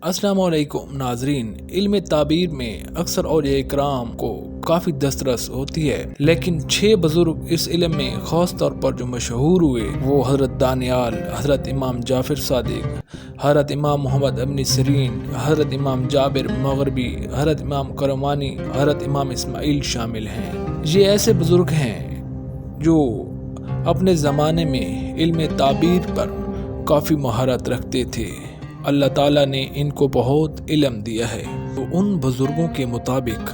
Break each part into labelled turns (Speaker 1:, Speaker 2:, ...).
Speaker 1: السلام علیکم ناظرین، علم تعبیر میں اکثر اولیاء اکرام کو کافی دسترس ہوتی ہے، لیکن 6 بزرگ اس علم میں خاص طور پر جو مشہور ہوئے وہ حضرت دانیال، حضرت امام جعفر صادق، حضرت امام محمد ابن سیرین، حضرت امام جابر مغربی، حضرت امام کرمانی، حضرت امام اسماعیل شامل ہیں۔ یہ ایسے بزرگ ہیں جو اپنے زمانے میں علم تعبیر پر کافی مہارت رکھتے تھے۔ اللہ تعالیٰ نے ان کو بہت علم دیا ہے۔ تو ان بزرگوں کے مطابق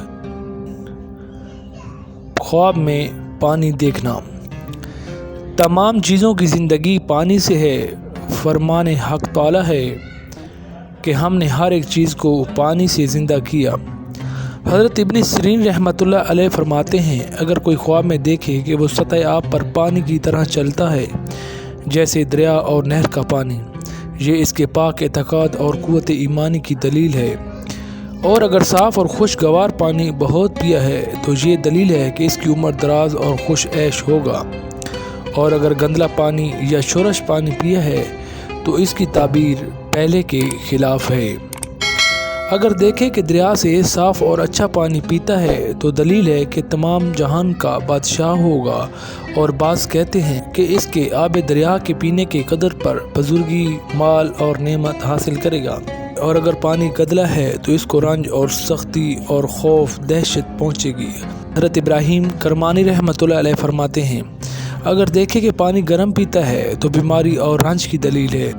Speaker 1: خواب میں پانی دیکھنا، تمام چیزوں کی زندگی پانی سے ہے۔ فرمان حق تعالیٰ ہے کہ ہم نے ہر ایک چیز کو پانی سے زندہ کیا۔ حضرت ابن سیرین رحمۃ اللہ علیہ فرماتے ہیں، اگر کوئی خواب میں دیکھے کہ وہ سطح آب پر پانی کی طرح چلتا ہے جیسے دریا اور نہر کا پانی، یہ اس کے پاک اعتقاد اور قوت ایمانی کی دلیل ہے۔ اور اگر صاف اور خوشگوار پانی بہت پیا ہے تو یہ دلیل ہے کہ اس کی عمر دراز اور خوش عیش ہوگا۔ اور اگر گندلا پانی یا شورش پانی پیا ہے تو اس کی تعبیر پہلے کے خلاف ہے۔ اگر دیکھے کہ دریا سے صاف اور اچھا پانی پیتا ہے تو دلیل ہے کہ تمام جہان کا بادشاہ ہوگا۔ اور بعض کہتے ہیں کہ اس کے آب دریا کے پینے کے قدر پر بزرگی، مال اور نعمت حاصل کرے گا۔ اور اگر پانی گدلا ہے تو اس کو رنج اور سختی اور خوف دہشت پہنچے گی۔ حضرت ابراہیم کرمانی رحمۃ اللہ علیہ فرماتے ہیں، اگر دیکھے کہ پانی گرم پیتا ہے تو بیماری اور رنج کی دلیل ہے۔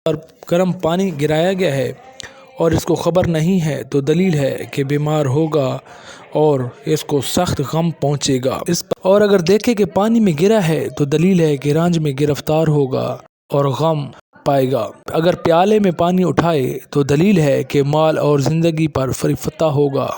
Speaker 1: اور گرم پانی گرایا گیا ہے اور اس کو خبر نہیں ہے تو دلیل ہے کہ بیمار ہوگا اور اس کو سخت غم پہنچے گا۔ اور اگر دیکھے کہ پانی میں گرا ہے تو دلیل ہے کہ رنج میں گرفتار ہوگا اور غم پائے گا۔ اگر پیالے میں پانی اٹھائے تو دلیل ہے کہ مال اور زندگی پر فتح ہوگا۔